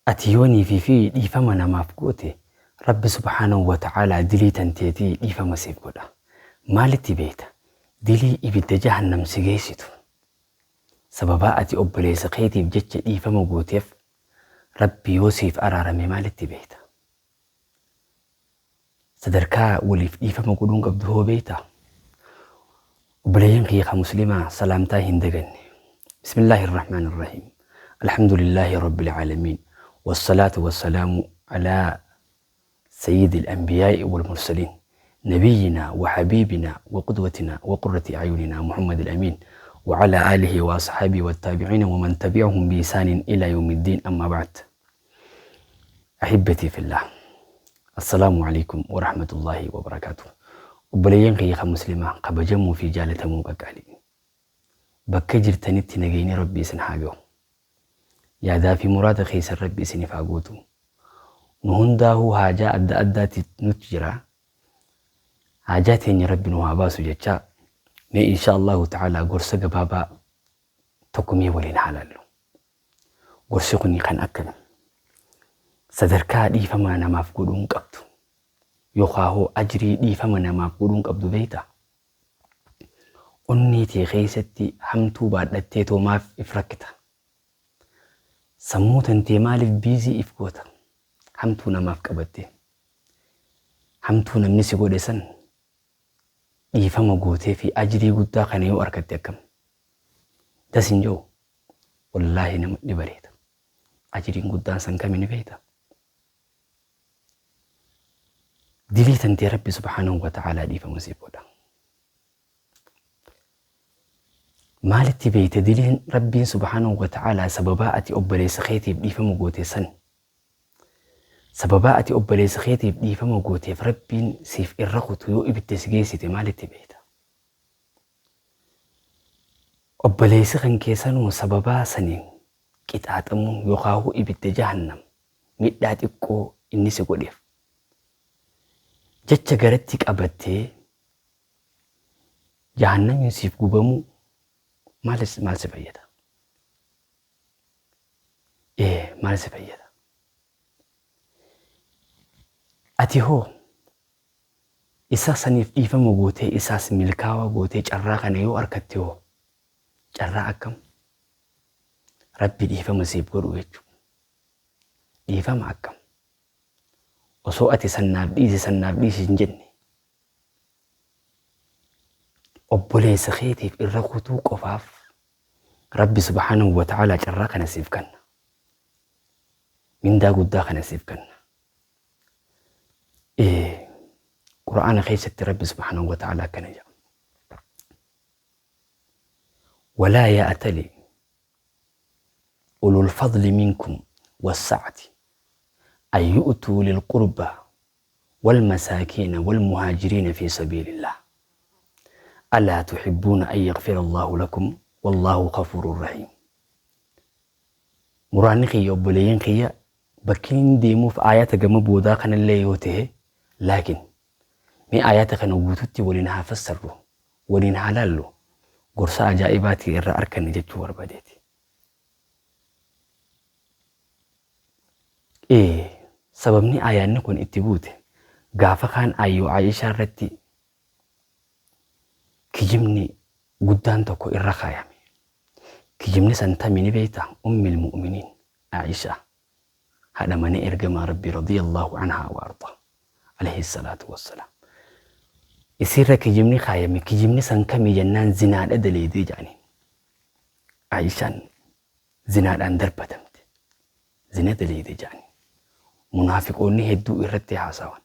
أتيوني في ديفما نماف قوتي رب سبحانه وتعالى دلي تنتيتي ديفما سيف قولا مالتي بيتا دلي إبدا جهنم سيجيسيتو سببا أتي أبلي سقيتي بجتش ديفما قوتيف ربي يوسف أرارمي مالتي بيتا سدركا وليف ديفما قولون قبضه بيتا وبلين قيقة مسلمة سلامتا هندقني بسم الله الرحمن الرحيم الحمد لله رب العالمين والصلاة والسلام على سيد الأنبياء والمرسلين نبينا وحبيبنا وقدوتنا وقرة أعيننا محمد الأمين وعلى آله وأصحابه والتابعين ومن تبعهم بإحسان إلى يوم الدين أما بعد أحبتي في الله السلام عليكم ورحمة الله وبركاته وبلين قيقة مسلمة قبجمو في جالة موقعالي بكجر تنتي نجيني ربي سنحاقو يا ذا في مراد خيس ربي سنفاقوتو نهنداه حاجة أدى نتجرى حاجات يني ربي نواباسو جتشا إن شاء الله تعالى قرصة بابا تقومي ولين حلالو قرصقني كان أكل صدركا دي فما نماف قدون قبضو يخاهو أجري دي فما نماف قدون قبضو بيتا أنيتي خيستي حمتو بعد لتيتو ماف إفركتا سموت انتي مالف بيزي إفقوتا حمتو نماف قبضتي حمتو نمنسي قدسن دي فما قوتي في أجري قدا خانيو أركت يكم دسنجو والله نمني بريد أجري قدا سنكمي نبيتا دليت انتي ربي سبحانه وتعالى دي فما سيبودا مالتي بيت دلين ربي سبحانه وتعالى سبباتي أبلي سخيتي بدي فما قوتي سن سبباتي أبلي سخيتي بدي فما قوتي فربي سيف إرقوتو يو إبتسجيسي مالتي بيت أبلي سخن كيسانو سببا سنين كتات أمو يقاهو إبت جهنم مدات إكو إني سيقوديف جتش غرتك أبتي جهنم يسيف قبمو مال سفيدا مال سفيدا أتي هو إساس نيف إيفا مغوتي إساس ملكاوا غوتي جراغا نيو أركتي هو جراغا كم ربي إيفا مسيب قرو يجو إيفا معكم وسوءتي سناب ديسي سنجني أبولي سخيتي في الرقوتو قفاف ربي سبحانه وتعالى جراك نسيف كنا من دا قداك نسيف كنا قرآن خيسة ربي سبحانه وتعالى كان جاء ولا يأتلي أولو الفضل منكم والسعة أن يؤتوا للقربى والمساكين والمهاجرين في سبيل الله ألا تحبون أن يغفر الله لكم والله غفور رحيم مرانقي يوبلين قيا بكين ديمو في آيات قم بودا كان اللي يوته لكن من آيات كان وجودتي ولينها فسروا ولينها لالو قرصا جائباتي إرى أركن جتشو ورباديتي سببني آيات نكون اتبوتي قافا كان آيو عايشة رتي كجمني قدان توكو الرخايامي كجمني سنتامي بيتا أم المؤمنين عائشة هذا من إرقم ربي رضي الله عنها وأرضاه عليه الصلاة والسلام يصير كجمني خايامي كجمني سنكمي جنان زناد أدلي دي جاني عائشة زناد أندر بتمت زناد أدلي دي جاني منافقوني هدو إرتي حاسوان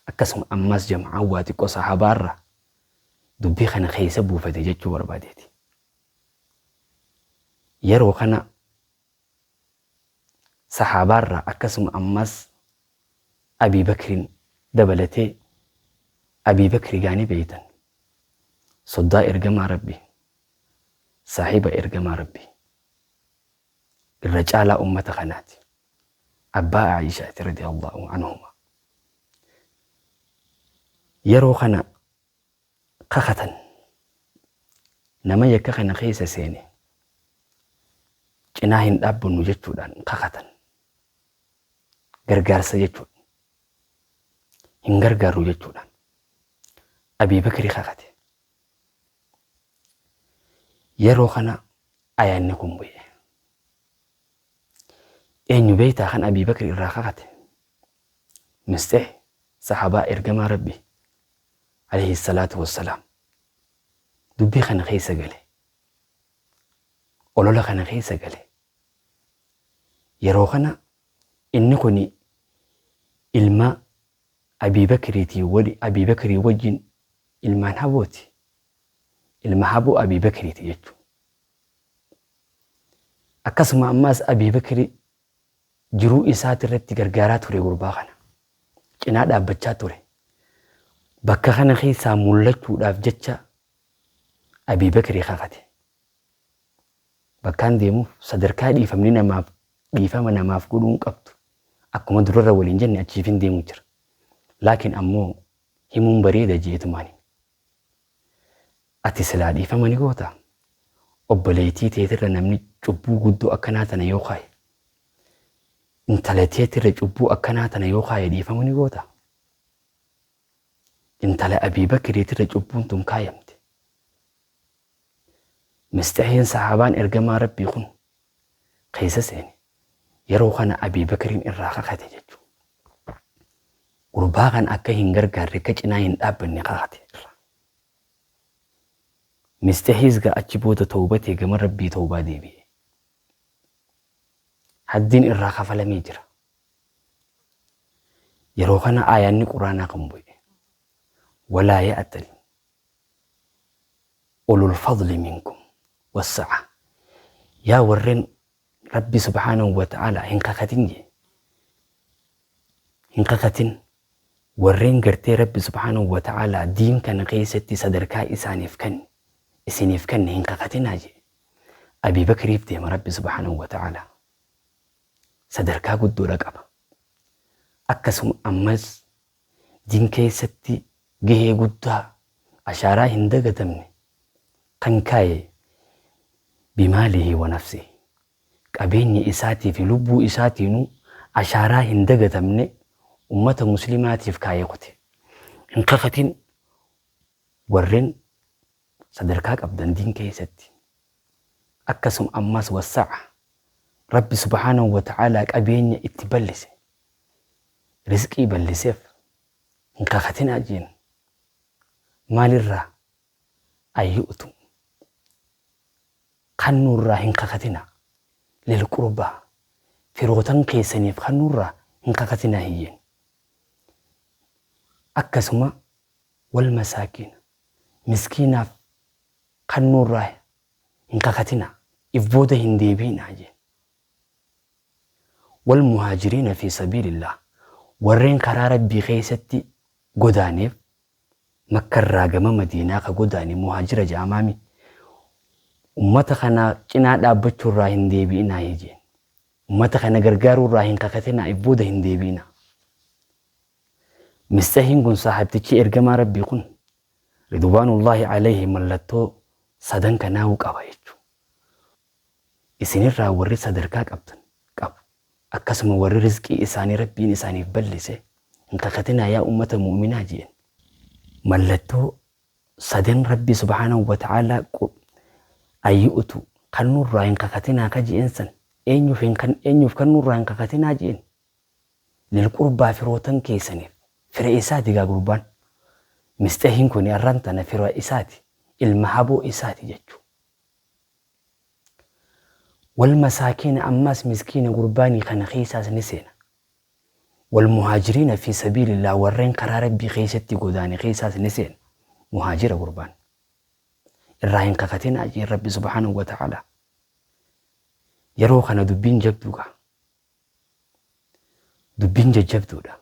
أكسم أماس جمعا واتكو صحابارا دبي خنا خيسة بوفتي جتشو ورباديتي يرو خنا صحابارا أكسم أماس أبي بكر دبلتي أبي بكر جاني بيتا صدا إرقما ربي صاحب إرقما ربي الرجال أمة خناتي أبا عائشة رضي الله عنهما يرو خنا قختن نما يكخن خيسة سيني جناهن أبو نجتودان قختن gargaarsa jechuudha. Hin gargaaru jechuudha. Abii Bakrii kakate. Yeroo kana ayaanni kun bu'e. Eenyu beektaa kan Abii Bakrii irraa kakate? Mistah sahabaa ergamaa Rabbi alayhi salaatu wassalaam. Dubbii kana keessa gale. Olola kana keessa gale. Yeroo kana inni kun ilma Abii Bakrii wajjin ilmaan habooti. Ilma haboo Abii Bakriiti jechuudha. Akkasuma ammaas Abii Bakrii jiruu isaati irratti gargaaraa ture gurbaa kana. Cinaa dhaabbachaa ture. Bakka kana keessaa mul'achuudhaaf jecha Abii Bakrii kakate. Bakkaan deemuuf sadarkaa dhiifama namaaf godhuun qabdu. Akkuma durarra waliin jenne achiifin deemu jira. Laakiin ammoo himuun bareeda jeetumaani. Ati silaa dhiifama ni goota. Obboleettii teetirra namni cubbuu guddoo akkanaa tana yoo kaaye. Intala teetirra cubbuu akkanaa tana yoo kaaye dhiifama ni goota. Intala Abii Bakriitirra cubbuun tun kaayamte. Mistahiin sahabaan ergamaa Rabbii kun keessa seene. Yeroo kana Abii Bakriin irraa kakate jechuudha. Gurbaa kan akka hin gargaarre ka cinaa hin dhaabbanne kakate irra. Mistahiis ga achi booda tawbatee gama Rabbii tawbaa deebi'e. Haddiin irraa kafalamee jira. Yeroo kana aayaanni quraanaa kan bu'e. ولا يأتل أولو الفضل منكم والسعة يا ورن ربي سبحانه وتعالى هنقاقتين ورن قرتي ربي سبحانه وتعالى دين كان قيستي صدركا إسانيف كان هنقاقتين هاجي أبي بكر يفتهم ربي سبحانه وتعالى صدركا قدو رقبا أكسم أمز دين كيستي gahee guddaa ashaaraa hin dagatamne kan kaa'e bimaalihi wa nafsi qabeenya isaatii fi lubbuu isaatiinuu ashaaraa hin dagatamne ummata muslimaatiif kaa'ee qote. Hin kakatin warreen sadarkaa qabdan diin keessatti. Akkasuma ammas wasa'a Rabbi subhaanahu wa ta'aalaa qabeenya itti bal'ise rizqii bal'iseef hin kakatin ajiin. Maalirraa ayyuutu kannurraa hin kakatina lilqurbaa firootan keessaniif kannurraa hin kakatina hiyyeen. Akkasuma wal masaakiin miskiinaaf kannurraa hin kakatina if booda hin deebiinaa jeen. Wal muhaajiriina fi sabiilillah warreen karaa Rabbii keessatti godaaneef Makkarraa gama Madiinaa ka godaane muhaajira jaamaami ummata kana cinaa dhaabbachuurraa hin deebi'inaa jeen. Ummata kana gargaaruurraa hin kakatinaa if booda hin deebi'inaa. Mistahiin kun saahibtichi ergamaa Rabbii kun ridwaanullaahi alayhi mallattoo sadan kanaa'uu qaba jechuudha. Isinirraa warri sadarkaa qabdan qabu. Akkasuma warri rizqii isaanii Rabbiin isaaniif bal'ise hin kakatinaa yaa ummata mu'minaa jeen. Mallattoo sadan Rabbi subhaanahu wa ta'aalaa ayyuutu kannurraa hin kakatinaa ka jeensan eenyuuf kannurraa hin kakatinaa jeen. Lilqurbaa firootan keessaniif fira isaati gaa gurbaan. Mistahiin kun arran tana fira isaati ilma haboo isaati jechuudha. Wal masaakiina ammas miskiina gurbaanii kana keessaas ni seena. والمهاجرين في سبيل الله ورين قرار بخيستي قداني خيساس نسين مهاجر قربان الراهن كفتين أجي ربي سبحانه وتعالى يروخنا دبين جبدوغا دبين جبدوغا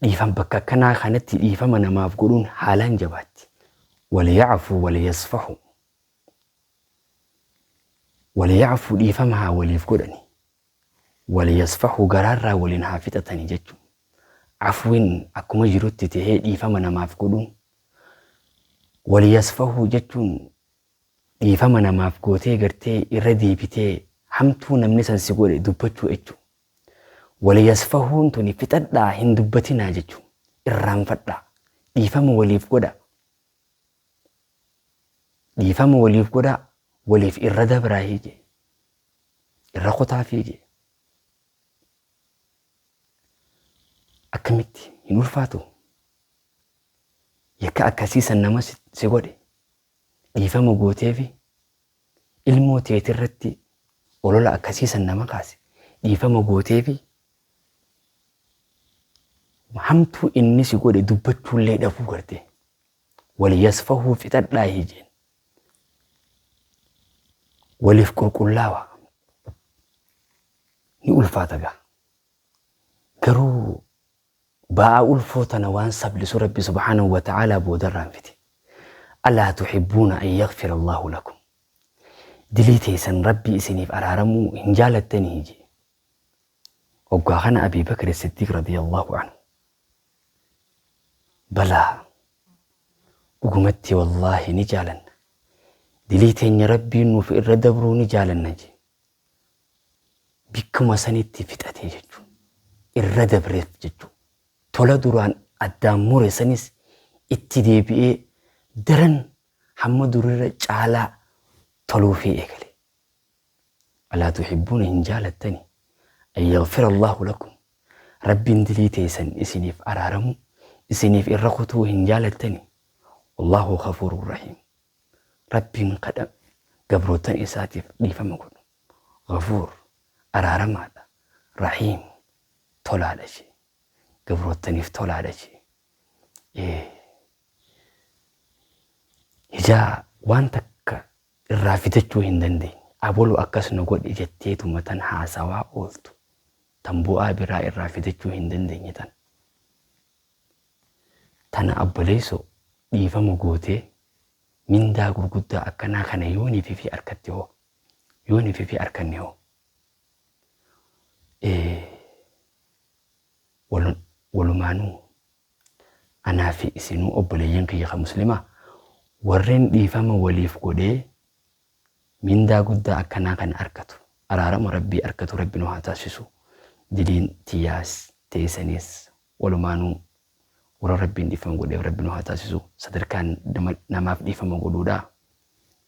إيفان بكا كنا خانتي إيفان من ما أفقلون حالان جبات وليعفوا وليعفوا إيفانها وليفقلني وليصفحوا قرارا ولنحافتتني جتو عفوين أكما جروت تهيد إيفامنا ما فقودون وليصفحوا جتون إيفامنا ما فقوتي قرتي إردي بتي حمتو نمنسان سيقول دبتو إتو waliyasfahuun tuni fixadhaa hin dubbatinaa jechuun irraanfadhaa dhiifama waliif godha. Dhiifama waliif godha waliif irra dabraa hiije irra kutaa fiije akkamitti hin ulfaatu yakka akkasiisan nama si godhe dhiifama gootee fi ilmoo teetirratti olola akkasiisan nama kaase dhiifama gootee fi hamtuu inni si godhe dubbachuullee dhabuu garte waliyasfahuu fixadhaa hiijeen waliif qulqullaawa ni ulfaata gaa garuu ba'aa ulfootana waan sablisu rabbi subhaanahu wa ta'aalaa boodarraan fite alaa tuxibbuuna an yaghfira allaahu lakum dilii teessan rabbi isiniif araaramuu hin jaalattanii je waggaa kana Abii Bakr Siddiiq radiyallaahu anhu balaa dhugumatti wallaahi ni jaalanna dilii teenya rabbiin nuuf irra dabruu ni jaalanna je bikkuma sanitti fixatee jechuun irra dabreef jechuun tola duraan addaan mure sanis itti deebi'ee daran hamma durirra caalaa toluu fi eegale. Alaa tuxibbuuna hin jaalattani an yaghfira allaahu lakum rabbiin dilii teessan isiniif araaramu isiniif irra kutuu hin jaalattani wallaahu ghafuurun rahiim rabbiin kadha gabrootan isaatiif dhiifama godhu ghafuur araaramaadha rahiim tolaadha ishee gabrootaniif tolaadha ishee ijaa waan takka irraa fitachuu hin dandeenye abolu akkas nu godhi jetteetuma tan haasawaa ooltu tan bu'aa biraa irraa fitachuu hin dandeenye tana abboleessoo dhiifama gootee mindaa gurguddaa akkanaa kana yoonii fi harkatti hoo yoonii fi harkanni hoo walumaanuu anaa fi isinuu obboleeyyan kiyya muslimaa warreen dhiifama waliif godhee mindaa guddaa akkanaa kana arkatu araarama rabbii arkatu rabbi nu haa taasisu diliin tiyyaas teessanis walumaanuu warra rabbiin dhiifama godheef rabbi nu haa taasisu sadarkaan namaaf dhiifama godhuudhaa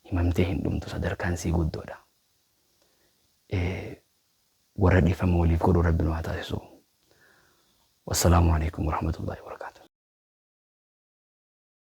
himamtee hin dhumtu sadarkaan sii guddoodha warra dhiifama waliif godhuu rabbi nu haa taasisu. Wassalamu alaikum warahmatullahi wabarakatuh.